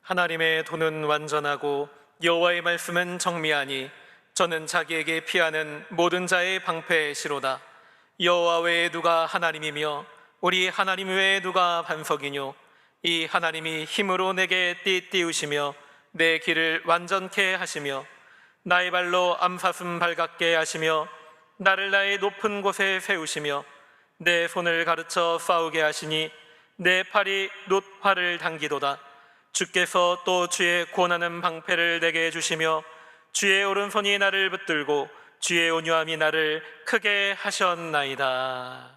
하나님의 도는 완전하고 여호와의 말씀은 정미하니 저는 자기에게 피하는 모든 자의 방패시로다. 여호와 외에 누가 하나님이며 우리 하나님 외에 누가 반석이뇨. 이 하나님이 힘으로 내게 띠띠우시며 내 길을 완전케 하시며 나의 발로 암사슴 발같게 하시며 나를 나의 높은 곳에 세우시며 내 손을 가르쳐 싸우게 하시니 내 팔이 놋활을 당기도다. 주께서 또 주의 권하는 방패를 내게 주시며 주의 오른손이 나를 붙들고 주의 온유함이 나를 크게 하셨나이다.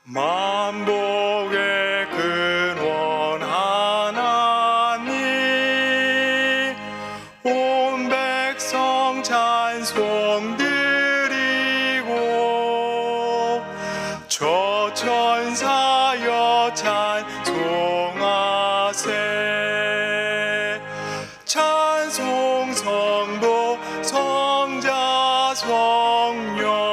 만복의 근원 하나님, 온 백성 찬송 드리고 저 천사여 찬송하세. 찬송 성도 성자 성령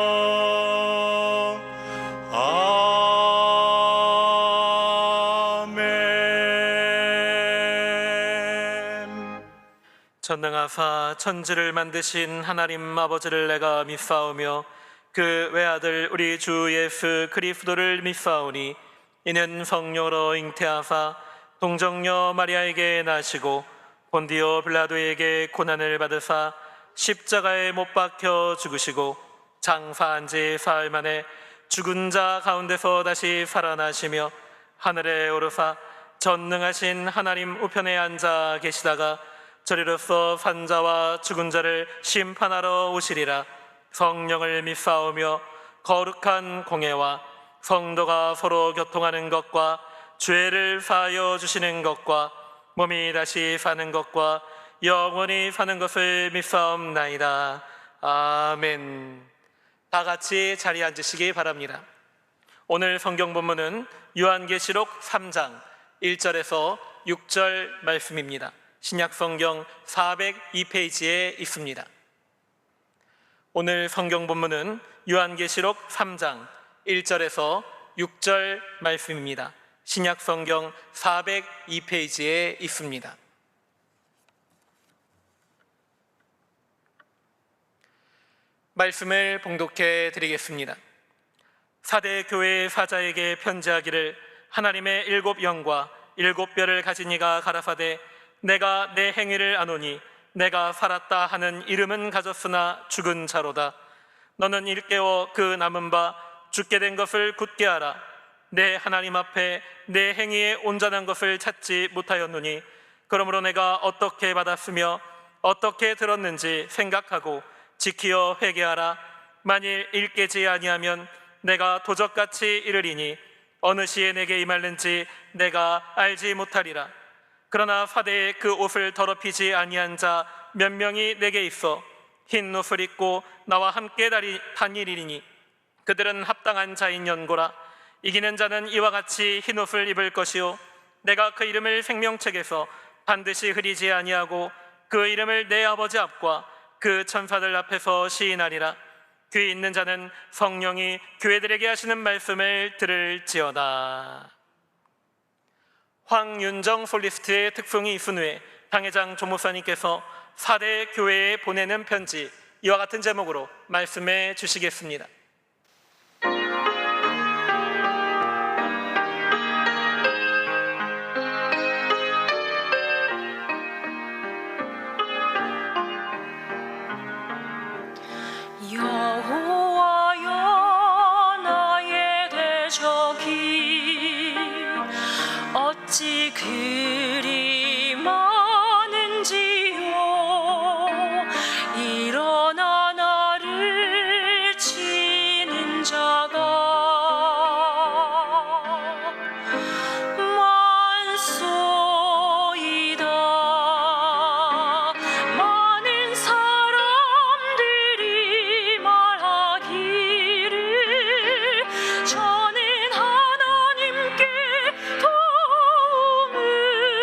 전능하사 천지를 만드신 하나님 아버지를 내가 믿사오며 그 외아들 우리 주 예수 그리스도를 믿사오니 이는 성령으로 잉태하사 동정녀 마리아에게 나시고 본디오 빌라도에게 고난을 받으사 십자가에 못 박혀 죽으시고 장사한 지 사흘 만에 죽은 자 가운데서 다시 살아나시며 하늘에 오르사 전능하신 하나님 우편에 앉아 계시다가 저리로서 산자와 죽은 자를 심판하러 오시리라. 성령을 믿사오며 거룩한 공예와 성도가 서로 교통하는 것과 죄를 사하여 주시는 것과 몸이 다시 사는 것과 영원히 사는 것을 믿사옵나이다. 아멘. 다 같이 자리에 앉으시기 바랍니다. 오늘 성경 본문은 요한계시록 3장 1절에서 6절 말씀입니다. 신약성경 402페이지에 있습니다. 오늘 성경 본문은 요한계시록 3장 1절에서 6절 말씀입니다. 신약성경 402페이지에 있습니다. 말씀을 봉독해 드리겠습니다. 사대 교회의 사자에게 편지하기를 하나님의 일곱 영과 일곱 뼈를 가진 이가 가라사대 내가 내 행위를 아노니 내가 살았다 하는 이름은 가졌으나 죽은 자로다. 너는 일깨워 그 남은 바 죽게 된 것을 굳게 하라. 내 하나님 앞에 내 행위에 온전한 것을 찾지 못하였노니 그러므로 내가 어떻게 받았으며 어떻게 들었는지 생각하고 지키어 회개하라. 만일 일깨지 아니하면 내가 도적같이 이르리니 어느 시에 내게 임할는지 내가 알지 못하리라. 그러나 사대에 그 옷을 더럽히지 아니한 자 몇 명이 내게 있어 흰 옷을 입고 나와 함께 다니리니 그들은 합당한 자인 연고라. 이기는 자는 이와 같이 흰 옷을 입을 것이요 내가 그 이름을 생명책에서 반드시 흐리지 아니하고 그 이름을 내 아버지 앞과 그 천사들 앞에서 시인하리라. 귀 있는 자는 성령이 교회들에게 하시는 말씀을 들을지어다. 황윤정 솔리스트의 특송이 있은 후에 당회장 조목사님께서 4대 교회에 보내는 편지, 이와 같은 제목으로 말씀해 주시겠습니다. 여호와여 나의 대적이 어찌 그리 많은지요. 일어나 나를 치는 자가 많소이다. 많은 사람들이 말하기를 저는 하나님께 도움을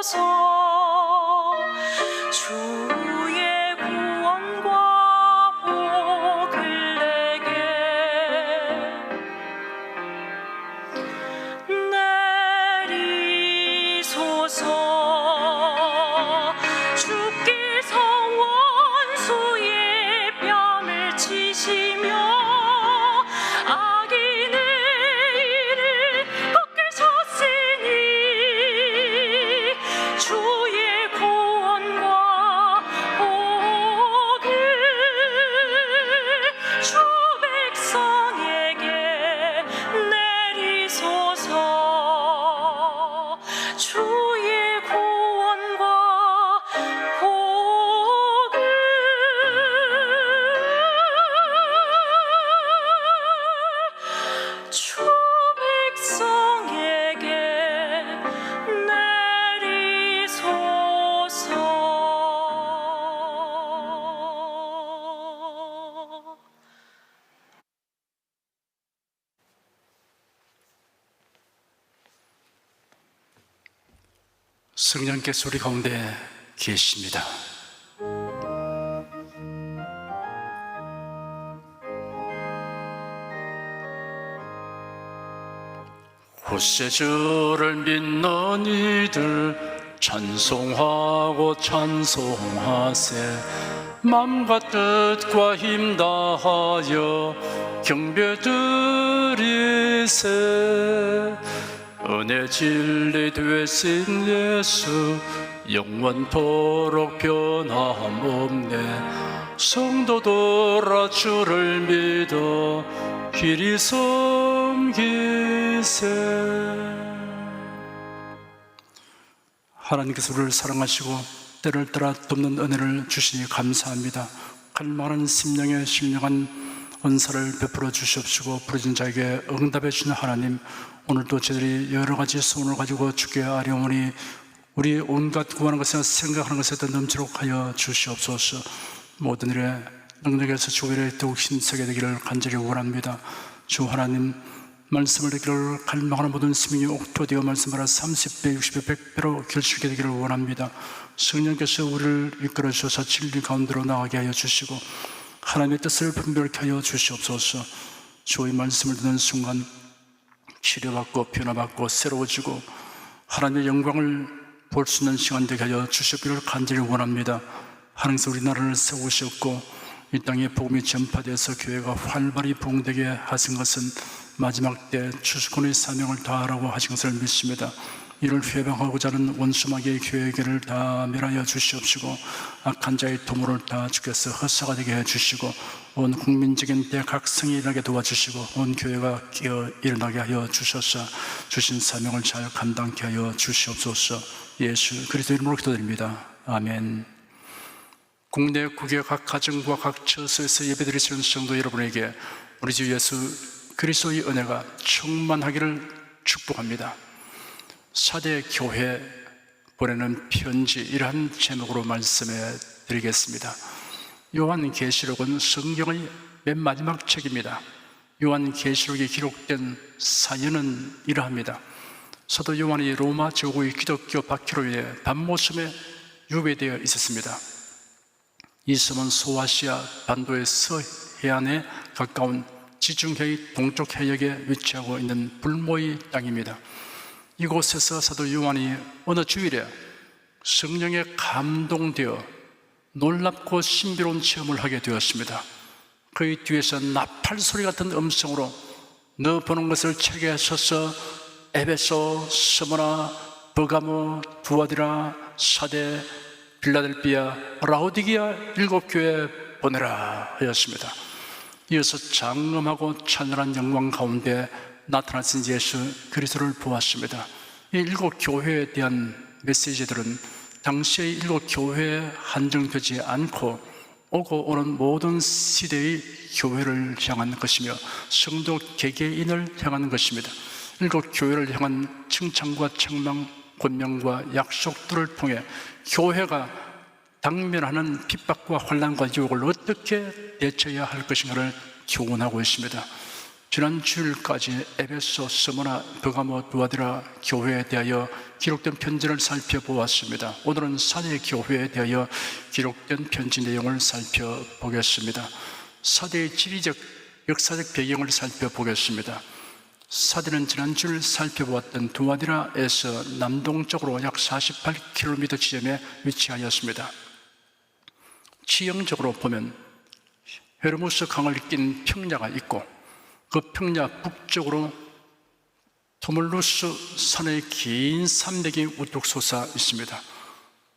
주소서. 주의 구원과 복을 내게 내리소서. 주께서 원수의 뺨을 치시며 악인의 일을 꺾으셨으니 주의 구원과 복을 주 백성에게 내리소서. 주의 구원과 복을 주 백성에게 내리소서. 성령께서 우리 가운데 계십니다. 곳세 주를 믿는 이들 찬송하고 찬송하세. 맘과 뜻과 힘 다하여 경배 드리세. 은혜 진리 되신 예수 영원토록 변함없네. 성도들아 주를 믿어 길이 섬기세. 하나님께서 우리를 사랑하시고 때를 따라 돕는 은혜를 주시니 감사합니다. 갈망하는 심령에 신령한 은사를 베풀어 주시옵시고 부르짖은 자에게 응답해 주시는 하나님, 오늘도 저희들이 여러 가지 소원을 가지고 주께 아뢰오니 우리 온갖 구하는 것에 생각하는 것에 넘치도록 하여 주시옵소서. 모든 일에 능력에서 주 일에 더욱 힘세게 되기를 간절히 원합니다. 주 하나님, 말씀을 듣기를 갈망하는 모든 시민이 옥토되어 말씀하라 30배, 60배, 100배로 결실게 되기를 원합니다. 성령께서 우리를 이끌어 주셔서 진리 가운데로 나가게 하여 주시고 하나님의 뜻을 분별케 하여 주시옵소서. 주의 말씀을 듣는 순간 치료받고 변화받고 새로워지고 하나님의 영광을 볼 수 있는 시간 되게 하여 주시기를 간절히 원합니다. 하나님께서 우리나라를 세우셨고 이 땅에 복음이 전파되어서 교회가 활발히 부흥되게 하신 것은 마지막 때 주권의 사명을 다하라고 하신 것을 믿습니다. 이를 회방하고자 하는 원수마귀의 교회를 다 멸하여 주시옵시고 악한 자의 도모를 다 주께서 헛사가 되게 해주시고 온 국민적인 대각성이 일어나게 도와주시고 온 교회가 깨어 일어나게 하여 주셔서 주신 사명을 잘 감당케 하여 주시옵소서. 예수 그리스도 이름으로 기도드립니다. 아멘. 국내 국외 각 가정과 각 처소에서 예배드리시는 성도 여러분에게 우리 주 예수 그리스도의 은혜가 충만하기를 축복합니다. 4대 교회 보내는 편지, 이러한 제목으로 말씀해 드리겠습니다. 요한계시록은 성경의 맨 마지막 책입니다. 요한계시록에 기록된 사연은 이러합니다. 사도 요한이 로마 제국의 기독교 박해로에 반모섬에 유배되어 있었습니다. 이 섬은 소아시아 반도의 서해안에 가까운 지중해의 동쪽 해역에 위치하고 있는 불모의 땅입니다. 이곳에서 사도 요한이 어느 주일에 성령에 감동되어 놀랍고 신비로운 체험을 하게 되었습니다. 그의 뒤에서 나팔 소리 같은 음성으로 너 보는 것을 책에 써서 에베소, 스무나, 버가모, 두아디라, 사데, 빌라델비아, 라오디게아 7교회에 보내라 하였습니다. 이어서 장엄하고 찬란한 영광 가운데 나타나신 예수 그리스도를 보았습니다. 이 7교회에 대한 메시지들은 당시의 7교회에 한정되지 않고 오고 오는 모든 시대의 교회를 향한 것이며 성도 개개인을 향한 것입니다. 7교회를 향한 칭찬과 책망, 권명과 약속들을 통해 교회가 당면하는 핍박과 환난과 유혹을 어떻게 대처해야 할 것인가를 교훈하고 있습니다. 지난 주일까지 에베소, 스무나, 버가모, 두아디라 교회에 대하여 기록된 편지를 살펴보았습니다. 오늘은 사대 교회에 대하여 기록된 편지 내용을 살펴보겠습니다. 사대의 지리적, 역사적 배경을 살펴보겠습니다. 사대는 지난 주일 살펴보았던 두아디라에서 남동쪽으로 약 48km 지점에 위치하였습니다. 지형적으로 보면 헤르무스 강을 낀 평야가 있고 그 평야 북쪽으로 토물루스 산의 긴 산맥이 우뚝 솟아 있습니다.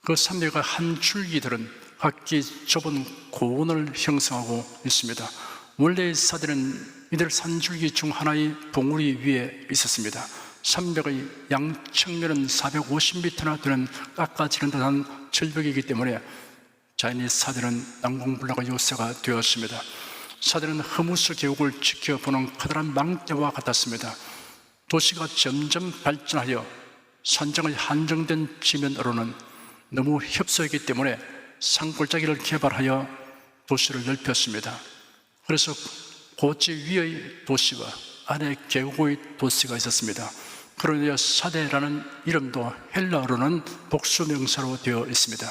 그 산맥의 한 줄기들은 각기 좁은 고원을 형성하고 있습니다. 원래 사대는 이들 산줄기 중 하나의 봉우리 위에 있었습니다. 산맥의 양측면은 450m나 되는 깎아지는 듯한 절벽이기 때문에 자연히 사대는 난공불락의 요새가 되었습니다. 사대는 흐무스 계곡을 지켜보는 커다란 망대와 같았습니다. 도시가 점점 발전하여 산정의 한정된 지면으로는 너무 협소했기 때문에 산골짜기를 개발하여 도시를 넓혔습니다. 그래서 고지 위의 도시와 아래 계곡의 도시가 있었습니다. 그로 인하여 사대라는 이름도 헬라어로는 복수명사로 되어 있습니다.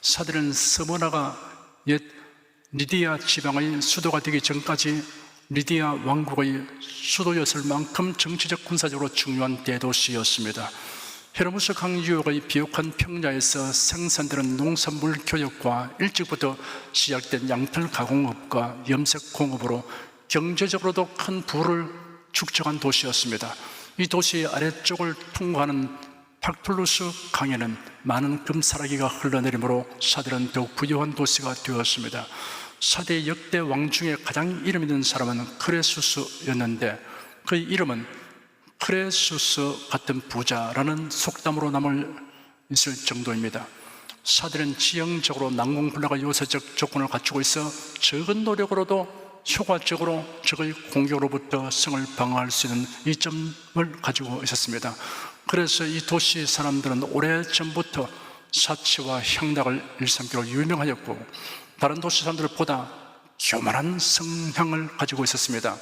사대는 스무나가 옛 리디아 지방의 수도가 되기 전까지 리디아 왕국의 수도였을 만큼 정치적 군사적으로 중요한 대도시였습니다. 헤르무스 강 유역의 비옥한 평야에서 생산되는 농산물 교역과 일찍부터 시작된 양털 가공업과 염색 공업으로 경제적으로도 큰 부를 축적한 도시였습니다. 이 도시의 아래쪽을 통과하는 팍툴루스 강에는 많은 금사라기가 흘러내리므로 사대는 더욱 부유한 도시가 되었습니다. 사대의 역대 왕 중에 가장 이름 있는 사람은 크레수스였는데 그 이름은 크레수스 같은 부자라는 속담으로 남을 있을 정도입니다. 사대는 지형적으로 난공불락의 요새적 조건을 갖추고 있어 적은 노력으로도 효과적으로 적의 공격으로부터 성을 방어할 수 있는 이점을 가지고 있었습니다. 그래서 이 도시 사람들은 오래전부터 사치와 향락을 일삼기로 유명하였고 다른 도시 사람들보다 교만한 성향을 가지고 있었습니다.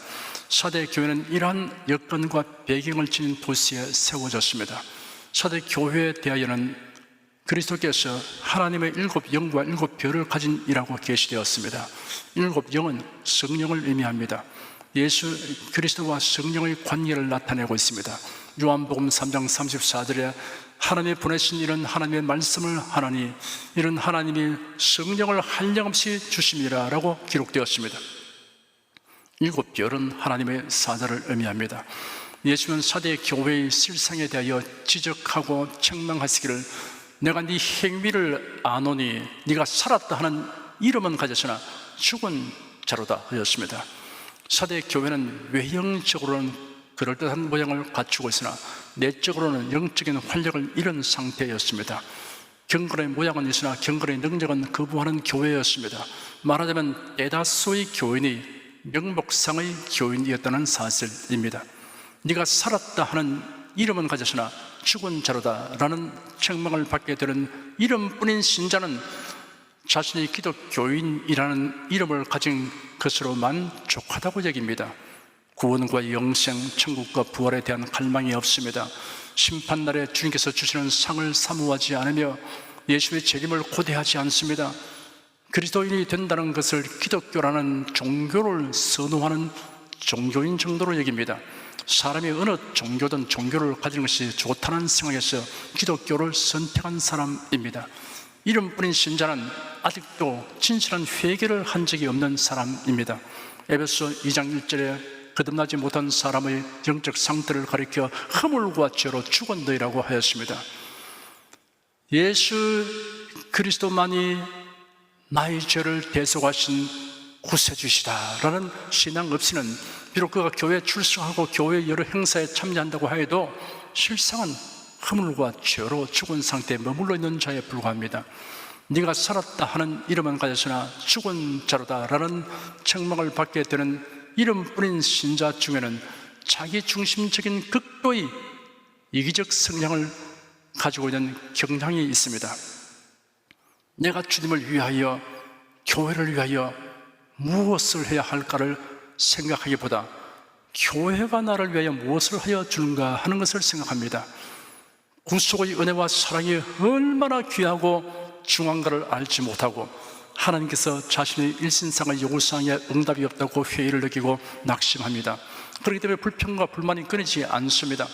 사대 교회는 이러한 여건과 배경을 지닌 도시에 세워졌습니다. 사대 교회에 대하여는 그리스도께서 하나님의 7영과 7별을 가진 이라고 계시되었습니다. 7영은 성령을 의미합니다. 예수 그리스도와 성령의 관계를 나타내고 있습니다. 요한복음 3장 34절에 하나님이 보내신 이런 하나님의 말씀을 하나니 이런 하나님이 성령을 한량없이 주심이라 라고 기록되었습니다. 7별은 하나님의 사자를 의미합니다. 예수는 사대 교회의 실상에 대하여 지적하고 책망하시기를 내가 네 행위를 아노니 네가 살았다 하는 이름은 가졌으나 죽은 자로다 하였습니다. 사대 교회는 외형적으로는 그럴듯한 모양을 갖추고 있으나 내적으로는 영적인 활력을 잃은 상태였습니다. 경건의 모양은 있으나 경건의 능력은 거부하는 교회였습니다. 말하자면 대다수의 교인이 명목상의 교인이었다는 사실입니다. 네가 살았다 하는 이름은 가졌으나 죽은 자로다 라는 책망을 받게 되는 이름뿐인 신자는 자신이 기독교인이라는 이름을 가진 것으로 만족하다고 여깁니다. 구원과 영생, 천국과 부활에 대한 갈망이 없습니다. 심판날에 주님께서 주시는 상을 사모하지 않으며 예수의 재림을 고대하지 않습니다. 그리스도인이 된다는 것을 기독교라는 종교를 선호하는 종교인 정도로 여깁니다. 사람이 어느 종교든 종교를 가지는 것이 좋다는 생각에서 기독교를 선택한 사람입니다. 이름뿐인 신자는 아직도 진실한 회개를 한 적이 없는 사람입니다. 에베소 2장 1절에 거듭나지 못한 사람의 영적 상태를 가리켜 허물과 죄로 죽은 너희라고 하였습니다. 예수 그리스도만이 나의 죄를 대속하신 구세주시다라는 신앙 없이는 비록 그가 교회에 출석하고 교회 여러 행사에 참여한다고 하여도 실상은 허물과 죄로 죽은 상태에 머물러 있는 자에 불과합니다. 네가 살았다 하는 이름은 가졌으나 죽은 자로다라는 책망을 받게 되는 이름뿐인 신자 중에는 자기 중심적인 극도의 이기적 성향을 가지고 있는 경향이 있습니다. 내가 주님을 위하여 교회를 위하여 무엇을 해야 할까를 생각하기보다 교회가 나를 위하여 무엇을 하여 주는가 하는 것을 생각합니다. 구속의 은혜와 사랑이 얼마나 귀하고 중요한가를 알지 못하고 하나님께서 자신의 일신상의 요구사항에 응답이 없다고 회의를 느끼고 낙심합니다. 그렇기 때문에 불평과 불만이 끊이지 않습니다.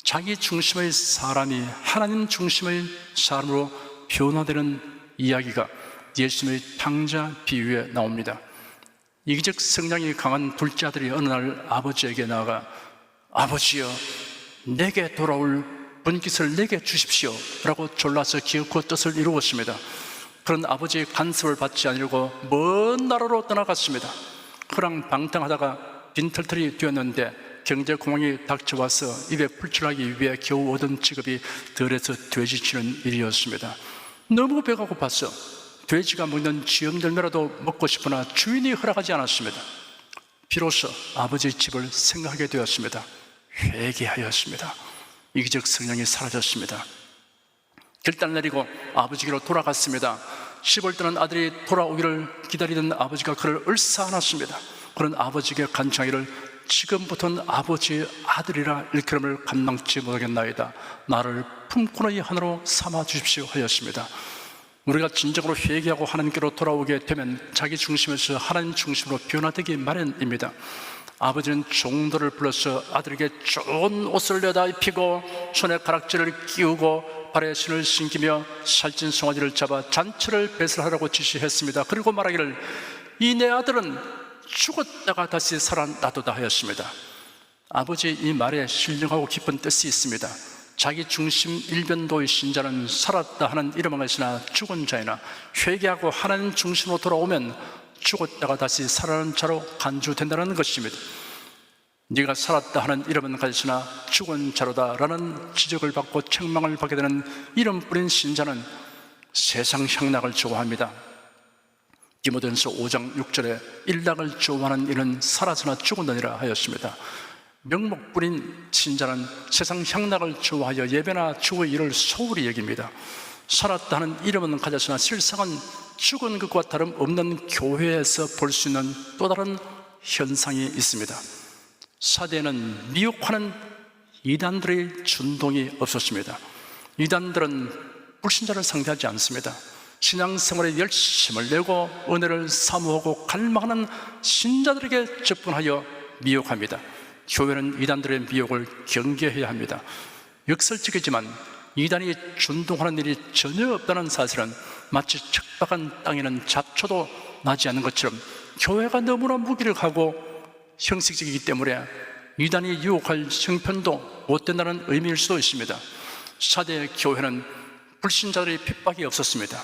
자기 중심의 사람이 하나님 중심의 사람으로 변화되는 이야기가 예수님의 탕자 비유에 나옵니다. 이기적 성향이 강한 둘째 아들이 어느 날 아버지에게 나아가 아버지여 내게 돌아올 분깃을 내게 주십시오 라고 졸라서 기어코 뜻을 이루었습니다. 그런 아버지의 간섭을 받지 않으려고 먼 나라로 떠나갔습니다. 허랑방탕하다가 빈털털이 되었는데 경제 공황이 닥쳐와서 입에 풀칠하기 위해 겨우 얻은 직업이 들에서 돼지치는 일이었습니다. 너무 배가 고팠어. 돼지가 먹는 쥐염들매라도 먹고 싶으나 주인이 허락하지 않았습니다. 비로소 아버지의 집을 생각하게 되었습니다. 회개하였습니다. 이기적 성향이 사라졌습니다. 결단 내리고 아버지께로 돌아갔습니다. 시벌 떠난 아들이 돌아오기를 기다리던 아버지가 그를 을사안았습니다. 그런 아버지에게 간청하기를 지금부터는 아버지의 아들이라 일컬음을 감당치 못하겠나이다. 나를 품꾼의 하나로 삼아 주십시오 하였습니다. 우리가 진정으로 회개하고 하나님께로 돌아오게 되면 자기 중심에서 하나님 중심으로 변화되기 마련입니다. 아버지는 종들을 불러서 아들에게 좋은 옷을 내다 입히고 손에 가락지를 끼우고 발에 신을 신기며 살찐 송아지를 잡아 잔치를 배설하라고 지시했습니다. 그리고 말하기를 이 내 아들은 죽었다가 다시 살아나도다 하였습니다. 아버지의 이 말에 신령하고 깊은 뜻이 있습니다. 자기 중심 일변도의 신자는 살았다 하는 이름은 것이나 죽은 자이나 회개하고 하나님 중심으로 돌아오면 죽었다가 다시 살아나는 자로 간주된다는 것입니다. 네가 살았다 하는 이름은 가졌으나 죽은 자로다 라는 지적을 받고 책망을 받게 되는 이름뿐인 신자는 세상 향락을 좋아합니다. 디모데전서 5장 6절에 일락을 좋아하는 이는 살아서나 죽었느니라 하였습니다. 명목뿐인 신자는 세상 향락을 좋아하여 예배나 주의 일을 소홀히 여깁니다. 살았다 하는 이름은 가졌으나 실상은 죽은 것과 다름없는 교회에서 볼 수 있는 또 다른 현상이 있습니다. 사대에는 미혹하는 이단들의 준동이 없었습니다. 이단들은 불신자를 상대하지 않습니다. 신앙생활에 열심을 내고 은혜를 사모하고 갈망하는 신자들에게 접근하여 미혹합니다. 교회는 이단들의 미혹을 경계해야 합니다. 역설적이지만 이단이 준동하는 일이 전혀 없다는 사실은 마치 척박한 땅에는 잡초도 나지 않는 것처럼 교회가 너무나 무기력하고 형식적이기 때문에 이단이 유혹할 형편도 못 된다는 의미일 수도 있습니다. 사대 교회는 불신자들의 핍박이 없었습니다.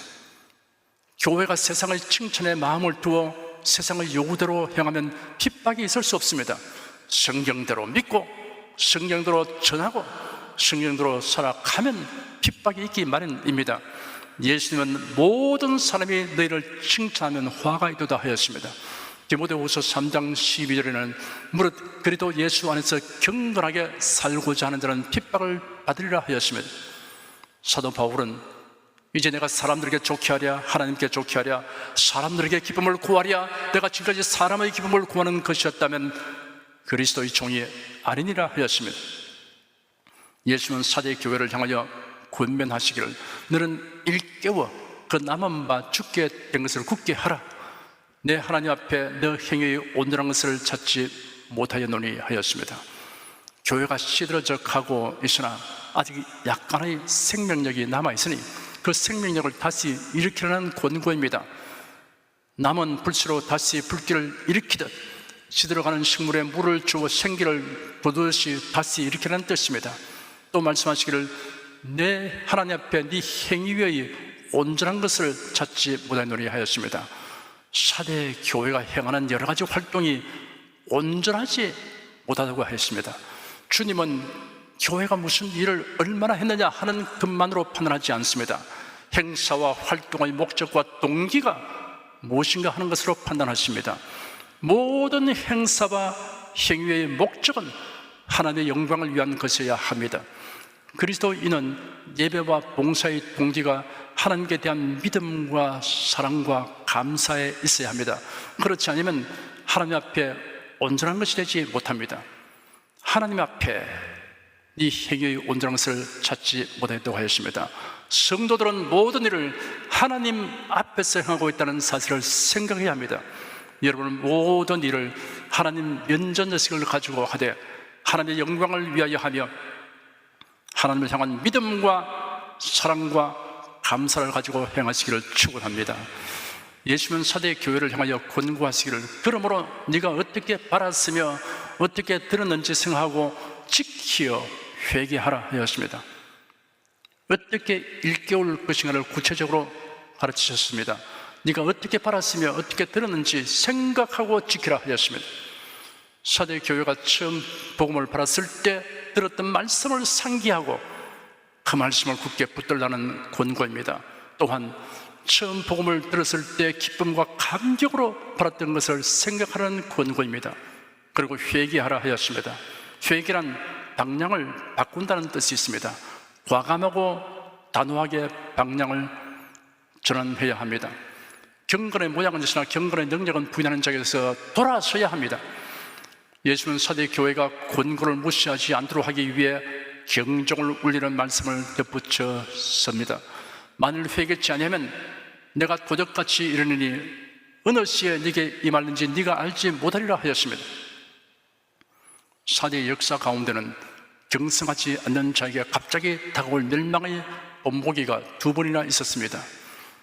교회가 세상의 칭찬에 마음을 두어 세상의 요구대로 행하면 핍박이 있을 수 없습니다. 성경대로 믿고 성경대로 전하고 성경대로 살아가면 핍박이 있기 마련입니다. 예수님은 모든 사람이 너희를 칭찬하면 화가 있도다 하였습니다. 디모데후서 3장 12절에는 무릇 그리도 예수 안에서 경건하게 살고자 하는 자는 핍박을 받으리라 하였습니다. 사도 바울은 이제 내가 사람들에게 좋게 하랴 하나님께 좋게 하랴 사람들에게 기쁨을 구하랴 내가 지금까지 사람의 기쁨을 구하는 것이었다면 그리스도의 종이 아니니라 하였습니다. 예수는 사대 교회를 향하여 권면하시기를 너는 일깨워 그 남은 바 죽게 된 것을 굳게 하라. 내 하나님 앞에 너 행위의 온전한 것을 찾지 못하였노니 하였습니다. 교회가 시들어져 가고 있으나 아직 약간의 생명력이 남아있으니 그 생명력을 다시 일으키라는 권고입니다. 남은 불씨로 다시 불길을 일으키듯 시들어가는 식물에 물을 주어 생기를 보듯이 다시 일으키라는 뜻입니다. 또 말씀하시기를 내 하나님 앞에 네 행위의 온전한 것을 찾지 못하노니 하였습니다. 사대 교회가 행하는 여러 가지 활동이 온전하지 못하다고 했습니다. 주님은 교회가 무슨 일을 얼마나 했느냐 하는 것만으로 판단하지 않습니다. 행사와 활동의 목적과 동기가 무엇인가 하는 것으로 판단하십니다. 모든 행사와 행위의 목적은 하나님의 영광을 위한 것이어야 합니다. 그리스도인은 예배와 봉사의 동기가 하나님께 대한 믿음과 사랑과 감사에 있어야 합니다. 그렇지 않으면 하나님 앞에 온전한 것이 되지 못합니다. 하나님 앞에 네 행위의 온전한 것을 찾지 못했다고 하였습니다. 성도들은 모든 일을 하나님 앞에서 행하고 있다는 사실을 생각해야 합니다. 여러분은 모든 일을 하나님 면전의식을 가지고 하되 하나님의 영광을 위하여 하며 하나님을 향한 믿음과 사랑과 감사를 가지고 행하시기를 축원합니다. 예수님은 사대 교회를 향하여 권고하시기를 그러므로 네가 어떻게 바랐으며 어떻게 들었는지 생각하고 지키어 회개하라 하였습니다. 어떻게 일깨울 것인가를 구체적으로 가르치셨습니다. 네가 어떻게 바랐으며 어떻게 들었는지 생각하고 지키라 하였습니다. 사대 교회가 처음 복음을 받았을 때 들었던 말씀을 상기하고 그 말씀을 굳게 붙들라는 권고입니다. 또한 처음 복음을 들었을 때 기쁨과 감격으로 받았던 것을 생각하는 권고입니다. 그리고 회개하라 하였습니다. 회개란 방향을 바꾼다는 뜻이 있습니다. 과감하고 단호하게 방향을 전환해야 합니다. 경건의 모양은 있으나 경건의 능력은 부인하는 자에서 돌아서야 합니다. 예수는 사대 교회가 권고를 무시하지 않도록 하기 위해 경종을 울리는 말씀을 덧붙였습니다. 만일 회개치 아니하면 내가 도적같이 이르느니 어느 시에 네게 임하는지 네가 알지 못하리라 하였습니다. 사대의 역사 가운데는 경성하지 않는 자에게 갑자기 다가올 멸망의 본보기가 두 번이나 있었습니다.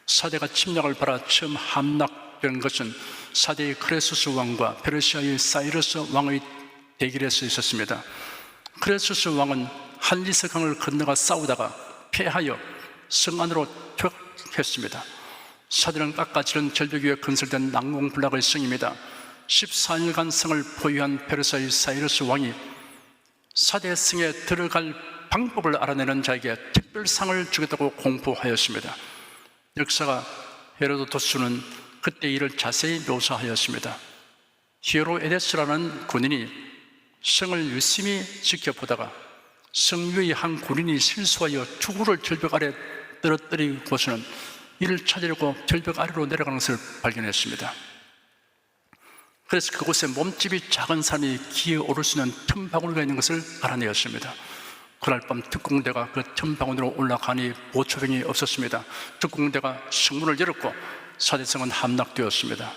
사대가 침략을 받아 처음 함락된 것은 사대의 크레수스 왕과 페르시아의 사이러스 왕의 대결에서 있었습니다. 크레수스 왕은 한리스 강을 건너가 싸우다가 패하여 성 안으로 퇴각했습니다. 사대는 깎아지른 절벽 위에 건설된 난공불락의 성입니다. 14일간 성을 포위한 페르시아의 사이러스 왕이 사대 성에 들어갈 방법을 알아내는 자에게 특별상을 주겠다고 공포하였습니다. 역사가 헤로도토스는 그때 일을 자세히 묘사하였습니다. 히에로에데스라는 군인이 성을 유심히 지켜보다가 성 위의 한 군인이 실수하여 투구를 절벽 아래 떨어뜨리고서는 이를 찾으려고 절벽 아래로 내려가는 것을 발견했습니다. 그래서 그곳에 몸집이 작은 사람이 기어 오를 수 있는 틈바구니가 있는 것을 알아내었습니다. 그날 밤 특공대가 그 틈바구니로 올라가니 보초병이 없었습니다. 특공대가 성문을 열었고 사대성은 함락되었습니다.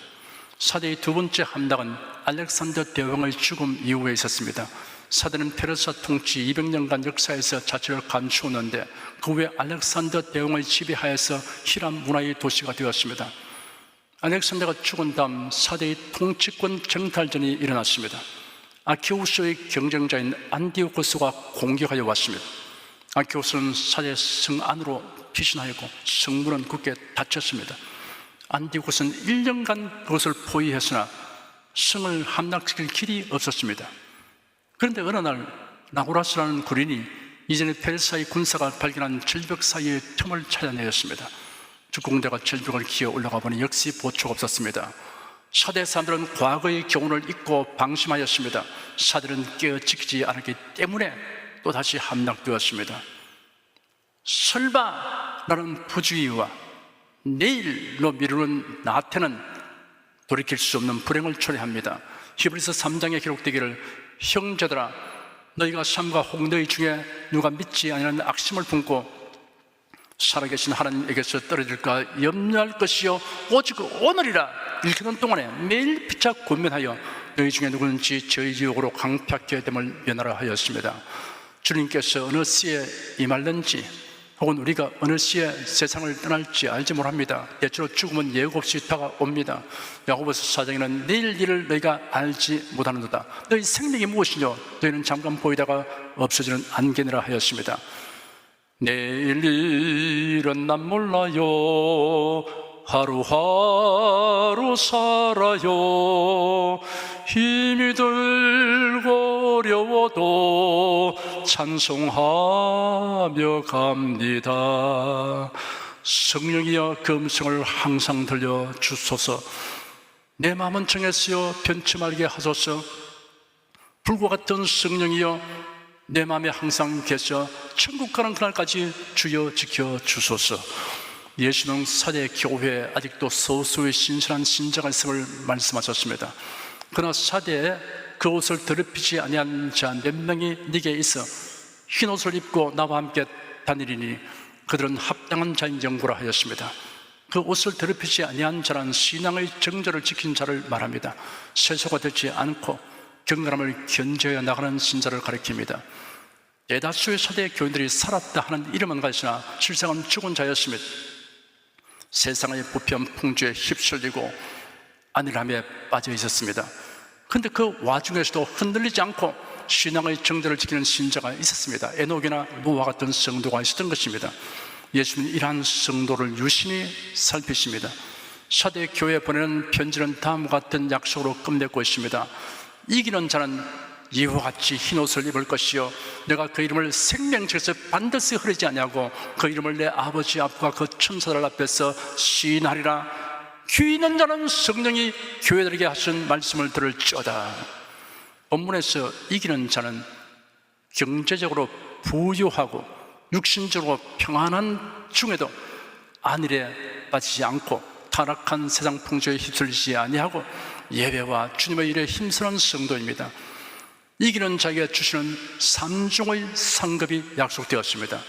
사대의 두 번째 함락은 알렉산더 대왕의 죽음 이후에 있었습니다. 사대는 페르시아 통치 200년간 역사에서 자체를 감추었는데 그 후에 알렉산더 대왕의 지배하에서 히람 문화의 도시가 되었습니다. 알렉산더가 죽은 다음 사대의 통치권 정탈전이 일어났습니다. 아키우스의 경쟁자인 안디오코스가 공격하여 왔습니다. 아키우스는 사대 성 안으로 피신하였고 성문은 굳게 닫혔습니다. 안디오코스는 1년간 그것을 포위했으나 성을 함락시킬 길이 없었습니다. 그런데 어느 날 나고라스라는 군인이 이전에 페르시아의 군사가 발견한 절벽 사이의 틈을 찾아내었습니다. 특공대가 절벽을 기어 올라가 보니 역시 보초가 없었습니다. 사대 사람들은 과거의 교훈을 잊고 방심하였습니다. 사대는 깨어 지키지 않았기 때문에 또다시 함락되었습니다. 설마 라는 부주의와 내일로 미루는 나태는 돌이킬 수 없는 불행을 초래합니다. 히브리서 3장에 기록되기를 형제들아 너희가 삶과 홍너희 중에 누가 믿지 아니하는 악심을 품고 살아계신 하나님에게서 떨어질까 염려할 것이요 오직 오늘이라 일켜는 동안에 매일 피차 권면하여 너희 중에 누구든지 저희 지옥으로 강팍하게 됨을 면하라 하였습니다. 주님께서 어느 시에 임할는지 혹은 우리가 어느 시에 세상을 떠날지 알지 못합니다. 대체로 죽음은 예고 없이 다가옵니다. 야고보서 4장에는 내일 일을 너희가 알지 못하는도다. 너희 생명이 무엇이뇨? 너희는 잠깐 보이다가 없어지는 안개니라 하였습니다. 내일 일은 난 몰라요. 하루하루 살아요. 힘이 들고 어려워도 찬송하며 갑니다. 성령이여 그 음성을 항상 들려주소서. 내 마음은 정했으여 변치 말게 하소서. 불과 같은 성령이여 내 마음에 항상 계셔 천국 가는 그날까지 주여 지켜주소서. 예수는 사대 교회에 아직도 소수의 신실한 신자가 있음을 말씀하셨습니다. 그러나 사대에 그 옷을 더럽히지 아니한 자 몇 명이 네게 있어 흰 옷을 입고 나와 함께 다니리니 그들은 합당한 자인 영구라 하였습니다. 그 옷을 더럽히지 아니한 자란 신앙의 정절을 지킨 자를 말합니다. 세소가 되지 않고 경건함을 견제해 나가는 신자를 가리킵니다. 대다수의 사대 교인들이 살았다 하는 이름은 가지나 실상은 죽은 자였으며 세상의 부패한 풍조에 휩쓸리고 안일함에 빠져 있었습니다. 그런데 그 와중에서도 흔들리지 않고 신앙의 정절을 지키는 신자가 있었습니다. 에녹이나 노아 같은 성도가 있었던 것입니다. 예수님은 이러한 성도를 유심히 살피십니다. 사대 교회에 보내는 편지는 다음과 같은 약속으로 끝맺고 있습니다. 이기는 자는 이와 같이 흰 옷을 입을 것이요 내가 그 이름을 생명책에서 반드시 흐르지 아니하고 그 이름을 내 아버지 앞과 그 천사들 앞에서 시인하리라. 귀 있는 자는 성령이 교회들에게 하신 말씀을 들을지어다. 본문에서 이기는 자는 경제적으로 부유하고 육신적으로 평안한 중에도 안일에 빠지지 않고 타락한 세상 풍조에 휩쓸리지 아니하고 예배와 주님의 일에 힘쓰는 성도입니다. 이기는 자에게 주시는 3종의 상급이 약속되었습니다.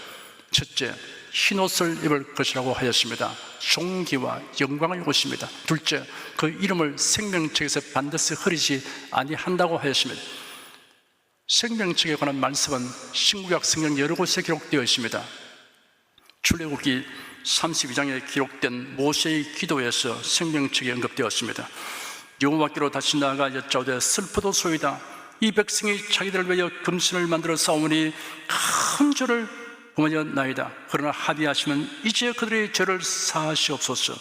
첫째, 흰옷을 입을 것이라고 하였습니다. 존귀와 영광의 옷입니다. 둘째, 그 이름을 생명책에서 반드시 흐리지 아니한다고 하였습니다. 생명책에 관한 말씀은 신구약 성경 여러 곳에 기록되어 있습니다. 출애굽기 32장에 기록된 모세의 기도에서 생명책이 언급되었습니다. 여호와께로 다시 나아가 여짜오되 슬프도소이다. 이 백성이 자기들을 위하여 금신을 만들어 싸우니 큰 죄를 범하였나이다. 그러나 합의하시면 이제 그들의 죄를 사하시옵소서.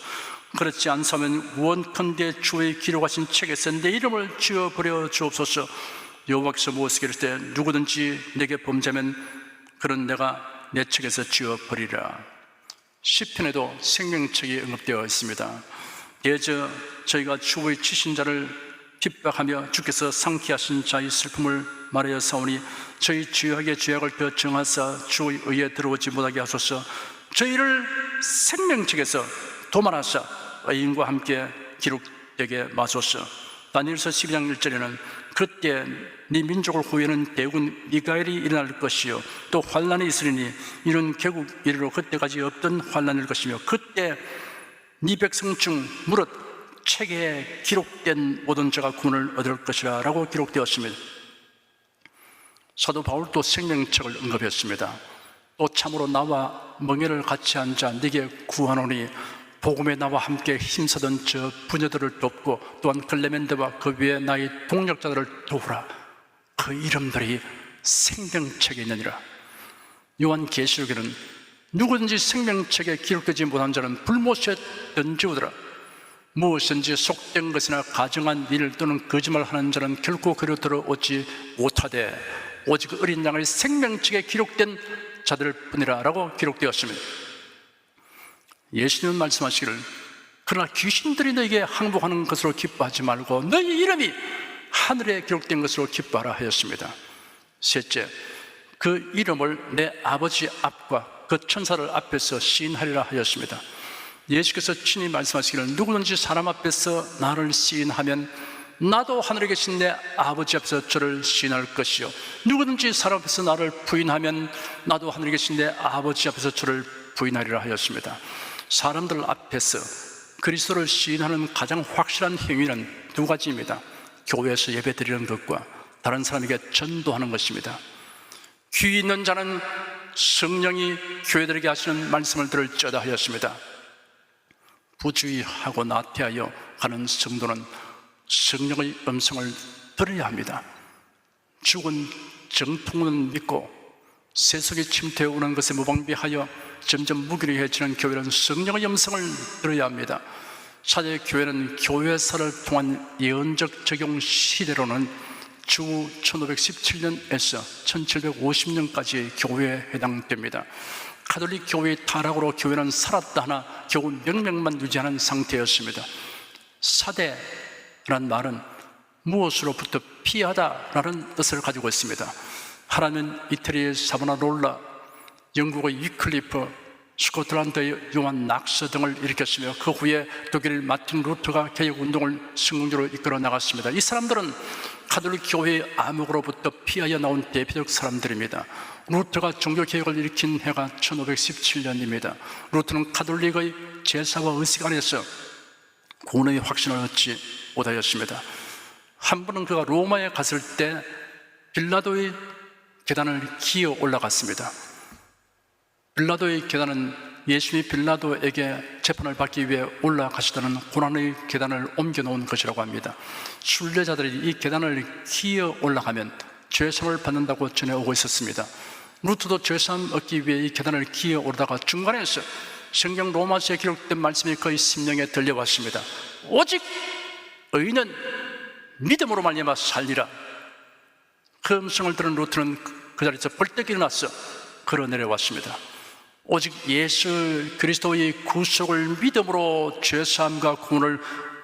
그렇지 않사면 원컨대 주의 기록하신 책에서 내 이름을 지어버려 주옵소서. 여호와께서 모세에게 이르시되 누구든지 내게 범죄하면 그는 내가 내 책에서 지어버리라. 시편에도 생명책이 언급되어 있습니다. 예저 저희가 주의 치신 자를 핍박하며 주께서 상키하신 자의 슬픔을 말하여 사오니 저희 죄악의 죄악을 더 정하사 주의 의에 들어오지 못하게 하소서. 저희를 생명책에서 도말하사 의인과 함께 기록되게 마소서. 다니엘서 12장 1절에는 그때 네 민족을 구하는 대군 미가엘이 일어날 것이요 또 환난이 있으리니 이는 개국 이래로 그때까지 없던 환난일 것이며 그때 네 백성 중 무릇 책에 기록된 모든 자가 구원을 얻을 것이라 라고 기록되었습니다. 사도 바울도 생명책을 언급했습니다. 또 참으로 나와 멍에를 같이 앉아 네게 구하노니 복음에 나와 함께 힘쓰던 저 부녀들을 돕고 또한 클레멘데와 그 위에 나의 동력자들을 도우라. 그 이름들이 생명책에 있느니라. 요한계시록에는 누구든지 생명책에 기록되지 못한 자는 불못에 던지우더라. 무엇인지 속된 것이나 가정한 일 또는 거짓말하는 자는 결코 그리로 들어오지 못하되 오직 어린 양의 생명책에 기록된 자들 뿐이라 라고 기록되었습니다. 예수님은 말씀하시기를 그러나 귀신들이 너에게 항복하는 것으로 기뻐하지 말고 너희 이름이 하늘에 기록된 것으로 기뻐하라 하였습니다. 셋째, 그 이름을 내 아버지 앞과 그 천사들 앞에서 시인하리라 하였습니다. 예수께서 친히 말씀하시기를 누구든지 사람 앞에서 나를 시인하면 나도 하늘에 계신 내 아버지 앞에서 저를 시인할 것이요 누구든지 사람 앞에서 나를 부인하면 나도 하늘에 계신 내 아버지 앞에서 저를 부인하리라 하였습니다. 사람들 앞에서 그리스도를 시인하는 가장 확실한 행위는 두 가지입니다. 교회에서 예배드리는 것과 다른 사람에게 전도하는 것입니다. 귀 있는 자는 성령이 교회들에게 하시는 말씀을 들을지어다 하였습니다. 부주의하고 나태하여 가는 성도는 성령의 음성을 들어야 합니다. 죽은 정통은 믿고 세속의 침투에 오는 것에 무방비하여 점점 무기력해지는 교회는 성령의 음성을 들어야 합니다. 사대 교회는 교회사를 통한 예언적 적용 시대로는 주 1517년에서 1750년까지의 교회에 해당됩니다. 가톨릭 교회의 타락으로 교회는 살았다 하나 겨우 명맥만 유지하는 상태였습니다. 사대란 말은 무엇으로부터 피하다라는 뜻을 가지고 있습니다. 하나님은 이태리의 사보나롤라, 영국의 위클리프, 스코틀란드의 용한 낙서 등을 일으켰으며 그 후에 독일 마틴 루터가 개혁운동을 성공적으로 이끌어 나갔습니다. 이 사람들은 가톨릭 교회의 암흑으로부터 피하여 나온 대표적 사람들입니다. 루터가 종교개혁을 일으킨 해가 1517년입니다. 루터는 가톨릭의 제사와 의식 안에서 구원의 확신을 얻지 못하였습니다. 한 번은 그가 로마에 갔을 때 빌라도의 계단을 기어 올라갔습니다. 빌라도의 계단은 예수님이 빌라도에게 재판을 받기 위해 올라가시다는 고난의 계단을 옮겨놓은 것이라고 합니다. 순례자들이 이 계단을 기어 올라가면 죄사함을 받는다고 전해오고 있었습니다. 루터도 죄사함 얻기 위해 이 계단을 기어 오르다가 중간에서 성경 로마서에 기록된 말씀이 그의 심령에 들려왔습니다. 오직 의인은 믿음으로 말미암아 살리라. 그 음성을 들은 루터는 그 자리에서 벌떡 일어나서 걸어 내려왔습니다. 오직 예수 그리스도의 구속을 믿음으로 죄사함과 구원을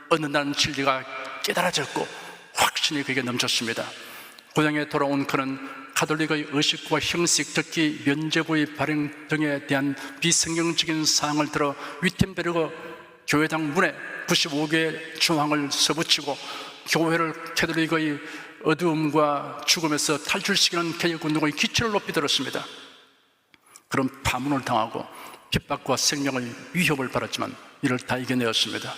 얻는다는 진리가 깨달아졌고 확신이 그에게 넘쳤습니다. 고향에 돌아온 그는 가톨릭의 의식과 형식, 특히 면죄부의 발행 등에 대한 비성경적인 사항을 들어 위텐베르그 교회당 문에 95개의 조항을 써붙이고 교회를 가톨릭의 어두움과 죽음에서 탈출시키는 개혁운동의 기초를 높이 들었습니다. 그런 파문을 당하고 핍박과 생명의 위협을 받았지만 이를 다 이겨내었습니다.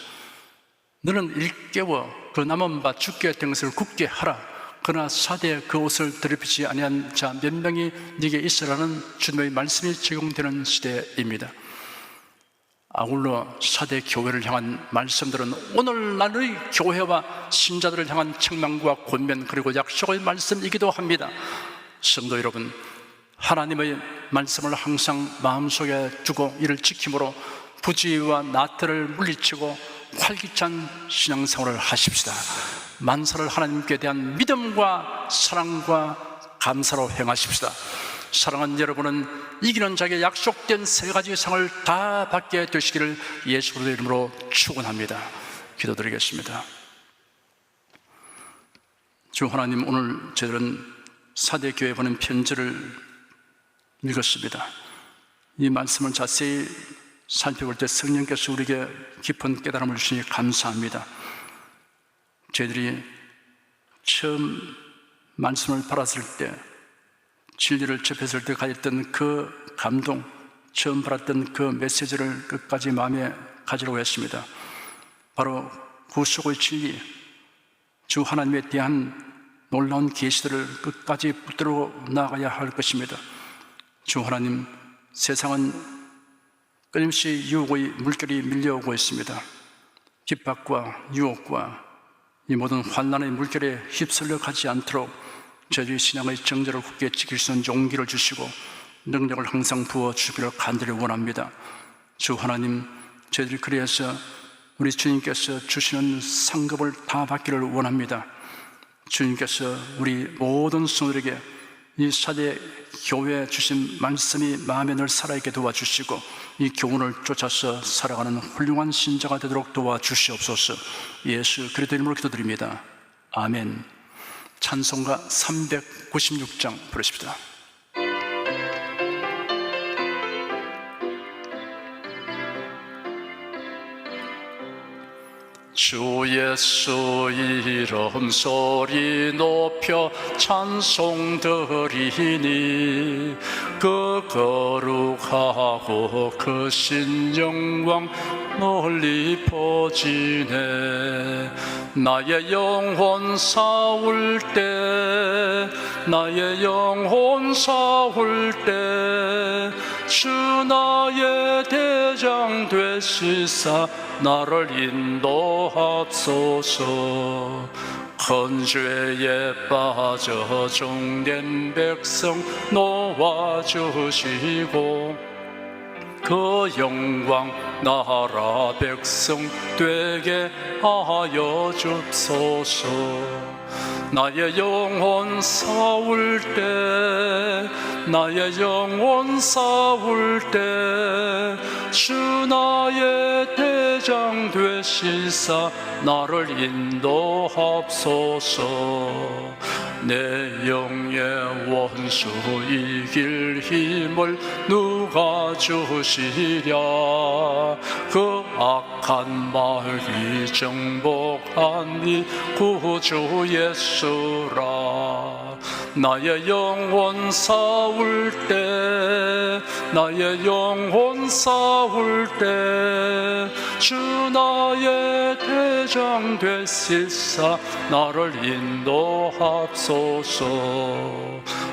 너는 일깨워 그 남은 바 죽게 된 것을 굳게 하라. 그러나 사대에 그 옷을 더럽히지 아니한 자 몇 명이 네게 있으라는 주님의 말씀이 적용되는 시대입니다. 아울러 사대 교회를 향한 말씀들은 오늘날의 교회와 신자들을 향한 책망과 권면 그리고 약속의 말씀이기도 합니다. 성도 여러분, 하나님의 말씀을 항상 마음속에 두고 이를 지킴으로 부지와 나태를 물리치고 활기찬 신앙생활을 하십시다. 만사를 하나님께 대한 믿음과 사랑과 감사로 행하십시다. 사랑하는 여러분은 이기는 자에게 약속된 세 가지 상을 다 받게 되시기를 예수 그리스도의 이름으로 축원합니다. 기도드리겠습니다. 주 하나님, 오늘 저희들은 사대 교회에 보낸 편지를 읽었습니다. 이 말씀을 자세히 살펴볼 때 성령께서 우리에게 깊은 깨달음을 주시니 감사합니다. 저희들이 처음 말씀을 받았을 때, 진리를 접했을 때 가졌던 그 감동, 처음 받았던 그 메시지를 끝까지 마음에 가지려고 했습니다. 바로 구속의 진리, 주 하나님에 대한 놀라운 계시들을 끝까지 붙들어 나가야 할 것입니다. 주 하나님, 세상은 끊임없이 유혹의 물결이 밀려오고 있습니다. 핍박과 유혹과 이 모든 환난의 물결에 휩쓸려 가지 않도록 저희 신앙의 정절을 굳게 지킬 수 있는 용기를 주시고 능력을 항상 부어주기를 간절히 원합니다. 주 하나님, 저희들이 그래서 우리 주님께서 주시는 상급을 다 받기를 원합니다. 주님께서 우리 모든 성도들에게 이 사대 교회에 주신 말씀이 마음에 늘 살아있게 도와주시고 이 교훈을 쫓아서 살아가는 훌륭한 신자가 되도록 도와주시옵소서. 예수 그리스도의 이름으로 기도드립니다. 아멘. 찬송가 396장 부르십시다. 주 예수 이름 소리 높여 찬송 드리니 그 거룩하고 그 신영광 널리 퍼지네. 나의 영혼 싸울 때 나의 영혼 싸울 때 주 나의 대장 되시사 나를 인도하소서. 큰 죄에 빠져 종된 백성 놓아주시고 그 영광 나라 백성 되게 하여 주옵소서. 나의 영혼 싸울 때 나의 영혼 싸울 때 주 나의 대장 되시사 나를 인도하옵소서. 내 영의 원수 이길 힘을 누가 누가 주시랴. 그 악한 마귀 정복한 이 구주 예수라. 나의 영혼 싸울 때, 나의 영혼 싸울 때, 주 나의 대장 되시사 나를 인도합소서.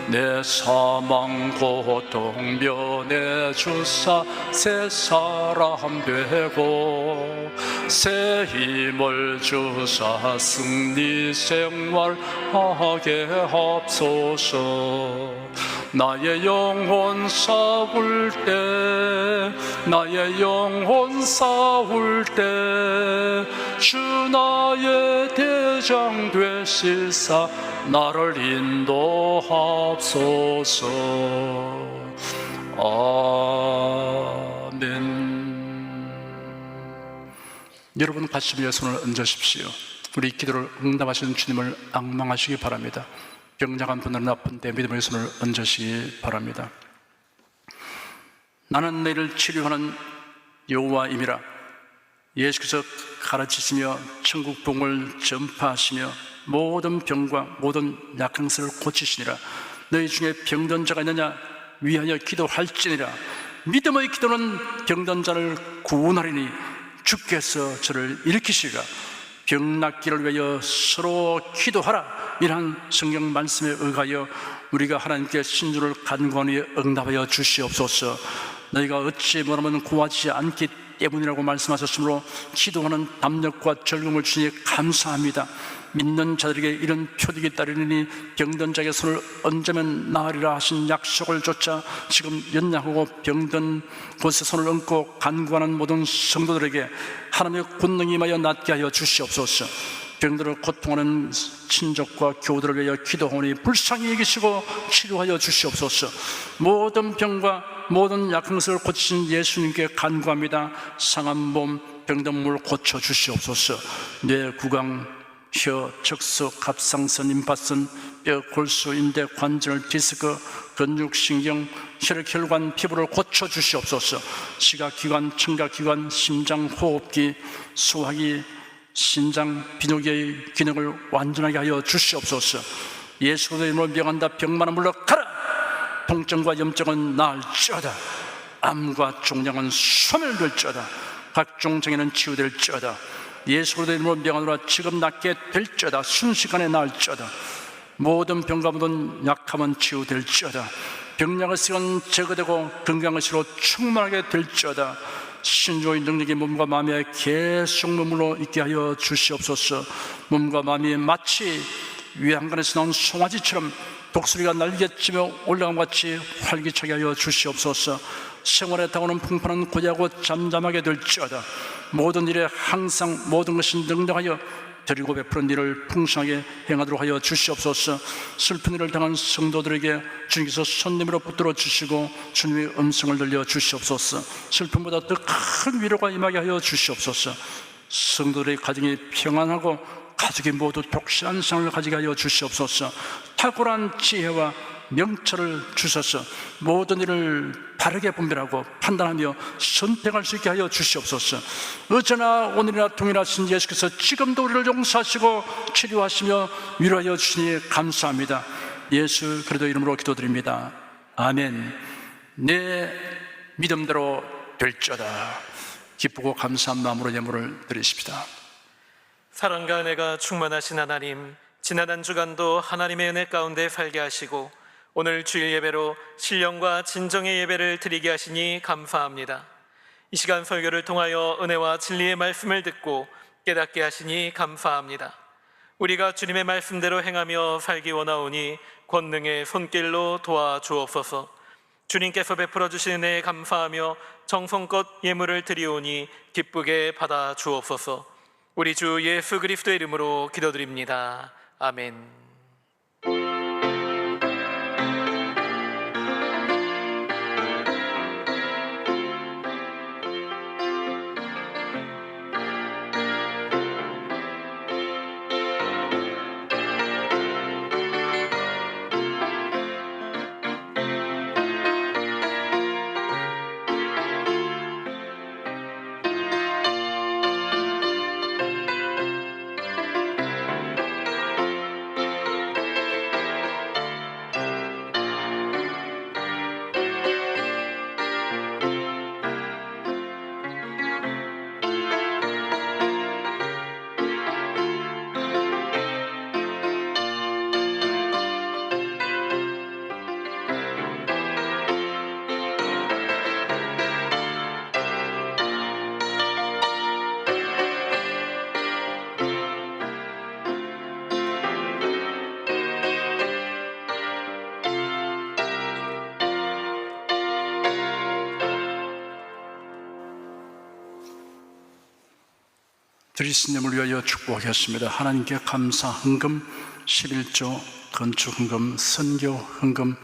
내 사망 고통 면해 주사 새 사람 되고, 새 힘을 주사 승리 생활하게 합소서. 나의 영혼 싸울 때, 나의 영혼 싸울 때, 주 나의 대장 되시사 나를 인도합소서. 아멘. 여러분 가슴 위에 손을 얹으십시오. 우리 기도를 응답하시는 주님을 앙망하시기 바랍니다. 병장한 분들은 아픈 때 믿음의 손을 얹으시기 바랍니다. 나는 너희를 치료하는 여호와임이라. 예수께서 가르치시며 천국 복음을 전파하시며 모든 병과 모든 약한 것을 고치시니라. 너희 중에 병든 자가 있느냐? 위하여 기도할지니라. 믿음의 기도는 병든 자를 구원하리니 주께서 저를 일으키시리라. 병 낫기를 위하여 서로 기도하라. 이러한 성경 말씀에 의하여 우리가 하나님께 신주를 간구하니 응답하여 주시옵소서. 너희가 어찌 뭐라면 구하지 않기 때문이라고 말씀하셨으므로 기도하는 담력과 즐거움을 주니 감사합니다. 믿는 자들에게 이런 표적이 따르니 병든 자에게 손을 얹으면 나으리라 하신 약속을 쫓아 지금 연약하고 병든 곳에 손을 얹고 간구하는 모든 성도들에게 하나님의 권능이 임하여 낫게 하여 주시옵소서. 병들어 고통하는 친족과 교우들을 위하여 기도하오니 불쌍히 여기시고 치료하여 주시옵소서. 모든 병과 모든 약한 것을 고치신 예수님께 간구합니다. 상한 몸, 병든 몸을 고쳐 주시옵소서. 뇌, 구강, 혀, 척수, 갑상선, 임파선, 뼈, 골수, 인대, 관절, 디스크, 근육, 신경, 혈액, 혈관, 피부를 고쳐 주시옵소서. 시각기관, 청각기관, 심장, 호흡기, 소화기, 신장, 비뇨기의 기능을 완전하게 하여 주시옵소서. 예수 그리스도의 이름으로 명한다. 병만은 물러가라. 통증과 염증은 나을지어다. 암과 종양은 소멸될지어다. 각종 장애는 치유될지어다. 예수 그리스도의 이름으로 명하노라. 지금 낫게 될지어다. 순식간에 나을지어다. 모든 병과 모든 약함은 치유될지어다. 병약의 시간 제거되고 건강의 시로 충만하게 될지어다. 신조의 능력이 몸과 마음에 계속 머물러 있게 하여 주시옵소서. 몸과 마음이 마치 위안관에서 나온 송아지처럼 독수리가 날개치며 올라간 같이 활기차게 하여 주시옵소서. 생활에 다가오는 풍파는 고대하고 잠잠하게 될지어다. 모든 일에 항상 모든 것이 능력하여 드리고 베푸는 일을 풍성하게 행하도록 하여 주시옵소서. 슬픈 일을 당한 성도들에게 주님께서 손님으로 붙들어 주시고 주님의 음성을 들려 주시옵소서. 슬픔보다 더 큰 위로가 임하게 하여 주시옵소서. 성도들의 가정이 평안하고 가족이 모두 독실한 생활을 가지게 하여 주시옵소서. 탁월한 지혜와 명철을 주셔서 모든 일을 바르게 분별하고 판단하며 선택할 수 있게 하여 주시옵소서. 어제나 오늘이나 동일하신 예수께서 지금도 우리를 용서하시고 치료하시며 위로하여 주시니 감사합니다. 예수 그리스도 이름으로 기도드립니다. 아멘. 내 믿음대로 될지어다. 기쁘고 감사한 마음으로 예물을 드리십시다. 사랑과 은혜가 충만하신 하나님, 지난 한 주간도 하나님의 은혜 가운데 살게 하시고 오늘 주일 예배로 신령과 진정의 예배를 드리게 하시니 감사합니다. 이 시간 설교를 통하여 은혜와 진리의 말씀을 듣고 깨닫게 하시니 감사합니다. 우리가 주님의 말씀대로 행하며 살기 원하오니 권능의 손길로 도와주옵소서. 주님께서 베풀어 주신 은혜에 감사하며 정성껏 예물을 드리오니 기쁘게 받아 주옵소서. 우리 주 예수 그리스도의 이름으로 기도드립니다. 아멘. 들이신 예물 위하여 축복하겠습니다. 하나님께 감사 헌금 11조, 건축 헌금, 선교 헌금,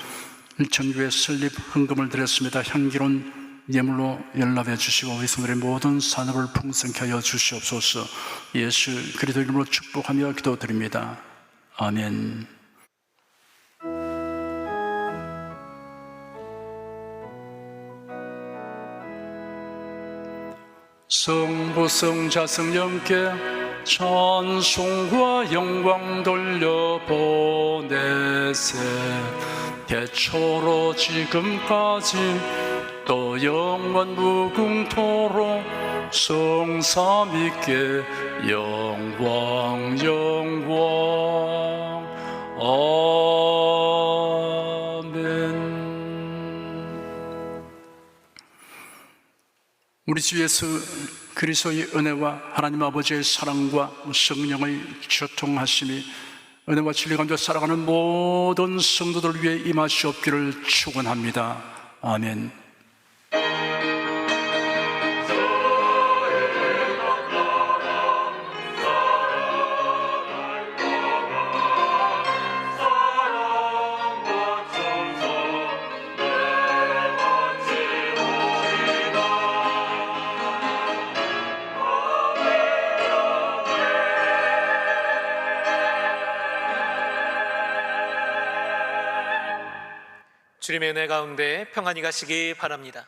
일천교회 설립 헌금을 드렸습니다. 향기로운 예물로 연락해 주시고 위성들의 모든 산업을 풍성케 하여 주시옵소서. 예수 그리스도 이름으로 축복하며 기도드립니다. 아멘. 성부 성자 성령께 찬송과 영광 돌려보내세. 태초로 지금까지 또 영원 무궁토록 성삼위께 영광 영광. 아멘. 우리 주 예수 그리스도의 은혜와 하나님 아버지의 사랑과 성령의 교통하심이 은혜와 진리 가운데 살아가는 모든 성도들 위해 임하시옵기를 축원합니다. 아멘. 주님의 은혜 가운데 평안히 가시기 바랍니다.